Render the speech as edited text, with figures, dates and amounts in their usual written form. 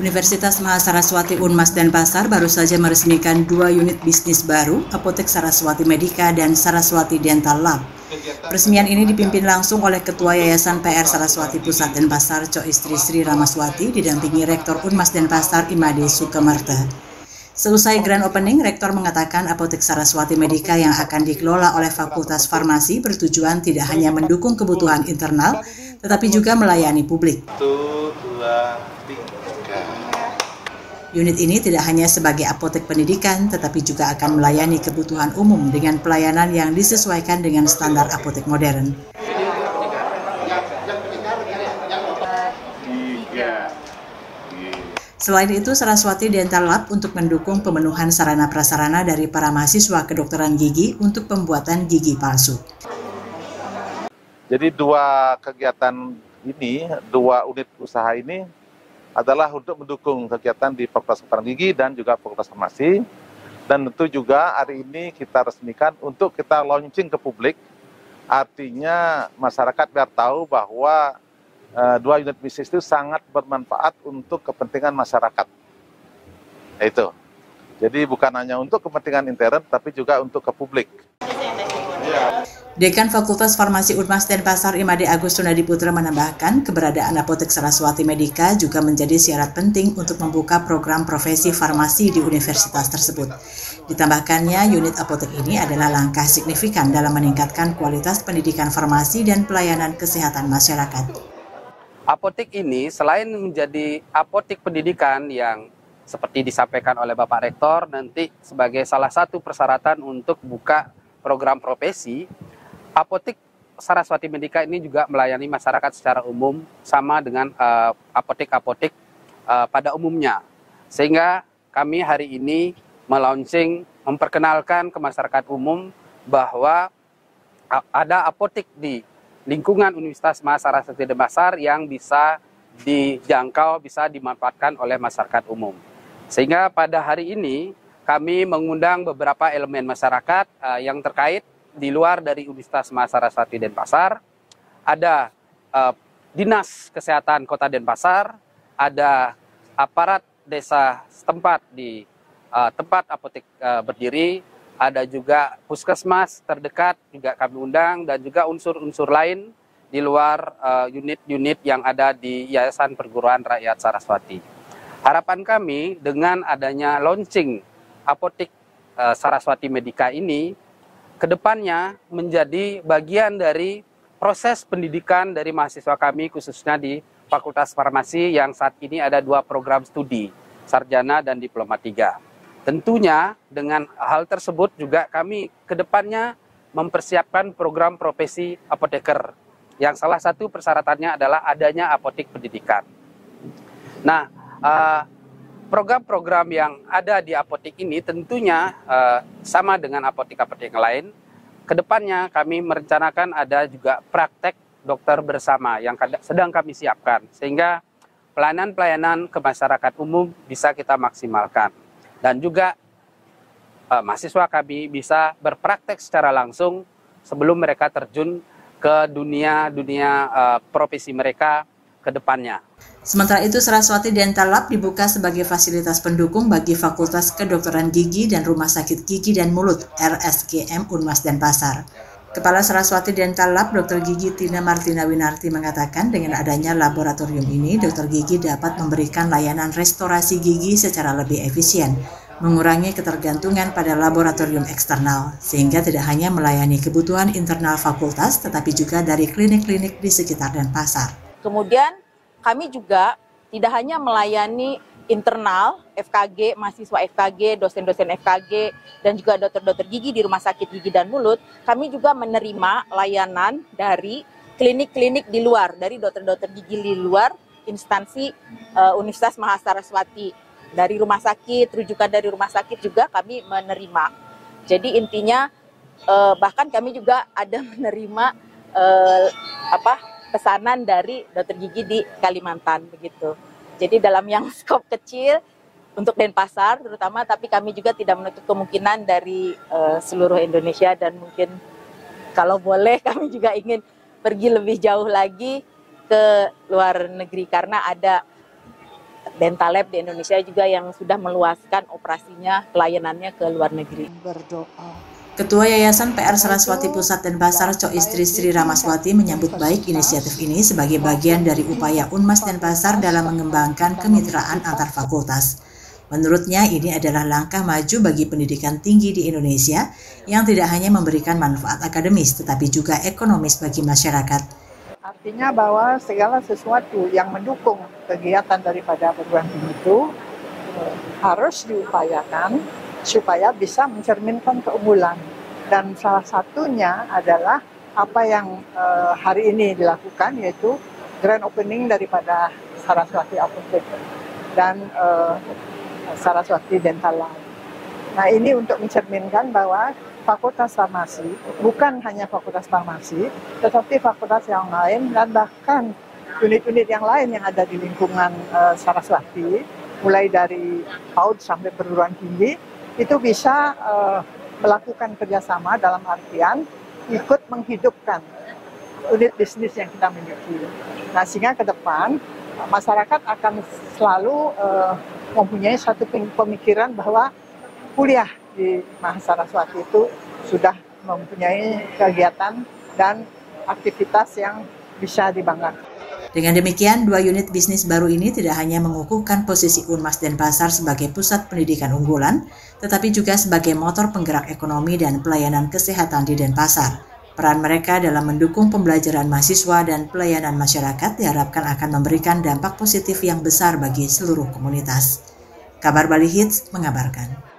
Universitas Mahasaraswati Unmas Denpasar baru saja meresmikan 2 unit bisnis baru, Apotek Saraswati Medica dan Saraswati Dental Lab. Peresmian ini dipimpin langsung oleh Ketua Yayasan PR Saraswati Pusat Denpasar, Co Istri Sri Ramaswati, didampingi Rektor Unmas Denpasar Imade Sukamarta. Seusai grand opening, Rektor mengatakan Apotek Saraswati Medica yang akan dikelola oleh Fakultas Farmasi bertujuan tidak hanya mendukung kebutuhan internal, tetapi juga melayani publik. 1, 2, 3. Unit ini tidak hanya sebagai apotek pendidikan, tetapi juga akan melayani kebutuhan umum dengan pelayanan yang disesuaikan dengan standar apotek modern. Selain itu, Saraswati Dental Lab untuk mendukung pemenuhan sarana prasarana dari para mahasiswa kedokteran gigi untuk pembuatan gigi palsu. Jadi 2 kegiatan ini, 2 unit usaha ini adalah untuk mendukung kegiatan di Fakultas Kedokteran Gigi dan juga Fakultas Farmasi. Dan tentu juga hari ini kita resmikan untuk kita launching ke publik. Artinya masyarakat biar tahu bahwa 2 unit bisnis itu sangat bermanfaat untuk kepentingan masyarakat. Itu. Jadi bukan hanya untuk kepentingan intern, tapi juga untuk ke publik. Dekan Fakultas Farmasi Unmas Denpasar Imade Agustuna Diputra menambahkan keberadaan Apotek Saraswati Medica juga menjadi syarat penting untuk membuka program profesi farmasi di universitas tersebut. Ditambahkannya, unit apotek ini adalah langkah signifikan dalam meningkatkan kualitas pendidikan farmasi dan pelayanan kesehatan masyarakat. Apotek ini selain menjadi apotek pendidikan yang seperti disampaikan oleh Bapak Rektor nanti sebagai salah satu persyaratan untuk buka program profesi, Apotek Saraswati Medica ini juga melayani masyarakat secara umum sama dengan apotek-apotek pada umumnya. Sehingga kami hari ini memperkenalkan ke masyarakat umum bahwa ada apotek di lingkungan Universitas Mahasaraswati Denpasar yang bisa dijangkau, bisa dimanfaatkan oleh masyarakat umum. Sehingga pada hari ini kami mengundang beberapa elemen masyarakat yang terkait di luar dari Universitas Mahasaraswati Denpasar. Ada Dinas Kesehatan Kota Denpasar, ada aparat desa setempat di tempat apotek berdiri, ada juga puskesmas terdekat juga kami undang, dan juga unsur-unsur lain di luar unit-unit yang ada di Yayasan Perguruan Rakyat Saraswati. Harapan kami dengan adanya launching Apotek Saraswati Medica ini, kedepannya menjadi bagian dari proses pendidikan dari mahasiswa kami, khususnya di Fakultas Farmasi yang saat ini ada 2 program studi, Sarjana dan Diploma 3. Tentunya dengan hal tersebut juga kami kedepannya mempersiapkan program profesi apoteker, yang salah satu persyaratannya adalah adanya apotek pendidikan. Nah, program-program yang ada di apotek ini tentunya sama dengan apotek-apotek yang lain. Kedepannya kami merencanakan ada juga praktek dokter bersama yang sedang kami siapkan. Sehingga pelayanan-pelayanan ke masyarakat umum bisa kita maksimalkan. Dan juga mahasiswa kami bisa berpraktek secara langsung sebelum mereka terjun ke dunia profesi mereka ke depannya. Sementara itu, Saraswati Dental Lab dibuka sebagai fasilitas pendukung bagi Fakultas Kedokteran Gigi dan Rumah Sakit Gigi dan Mulut RSGM Unmas Denpasar. Kepala Saraswati Dental Lab, Dr. Gigi Tina Martina Winarti mengatakan dengan adanya laboratorium ini, Dr. Gigi dapat memberikan layanan restorasi gigi secara lebih efisien, mengurangi ketergantungan pada laboratorium eksternal, sehingga tidak hanya melayani kebutuhan internal fakultas, tetapi juga dari klinik-klinik di sekitar Denpasar. Kemudian kami juga tidak hanya melayani internal FKG, mahasiswa FKG, dosen-dosen FKG, dan juga dokter-dokter gigi di Rumah Sakit Gigi dan Mulut, kami juga menerima layanan dari klinik-klinik di luar, dari dokter-dokter gigi di luar instansi Universitas Mahasaraswati. Dari rumah sakit, rujukan dari rumah sakit juga kami menerima. Jadi intinya bahkan kami juga ada menerima pesanan dari dokter gigi di Kalimantan begitu. Jadi dalam yang skop kecil untuk Denpasar terutama, tapi kami juga tidak menutup kemungkinan dari seluruh Indonesia, dan mungkin kalau boleh kami juga ingin pergi lebih jauh lagi ke luar negeri karena ada dental lab di Indonesia juga yang sudah meluaskan operasinya, pelayanannya ke luar negeri. Ketua Yayasan PR Saraswati Pusat dan Pasar Coistri Sri Ramaswati menyambut baik inisiatif ini sebagai bagian dari upaya Unmas dan Pasar dalam mengembangkan kemitraan antar fakultas. Menurutnya ini adalah langkah maju bagi pendidikan tinggi di Indonesia yang tidak hanya memberikan manfaat akademis tetapi juga ekonomis bagi masyarakat. Artinya bahwa segala sesuatu yang mendukung kegiatan daripada perguruan tinggi itu harus diupayakan supaya bisa mencerminkan keunggulan. Dan salah satunya adalah apa yang hari ini dilakukan, yaitu grand opening daripada Saraswati Apotek dan Saraswati Dental Lab. Nah, ini untuk mencerminkan bahwa Fakultas Farmasi bukan hanya Fakultas Farmasi, tetapi fakultas yang lain dan bahkan unit-unit yang lain yang ada di lingkungan Saraswati, mulai dari PAUD sampai perguruan tinggi, itu bisa melakukan kerjasama dalam artian ikut menghidupkan unit bisnis yang kita miliki. Nah, sehingga ke depan masyarakat akan selalu mempunyai satu pemikiran bahwa kuliah di Mahasaraswati itu sudah mempunyai kegiatan dan aktivitas yang bisa dibanggakan. Dengan demikian, 2 unit bisnis baru ini tidak hanya mengukuhkan posisi Unmas dan Pasar sebagai pusat pendidikan unggulan, tetapi juga sebagai motor penggerak ekonomi dan pelayanan kesehatan di Denpasar. Peran mereka dalam mendukung pembelajaran mahasiswa dan pelayanan masyarakat diharapkan akan memberikan dampak positif yang besar bagi seluruh komunitas. Kabar Bali Hits mengabarkan.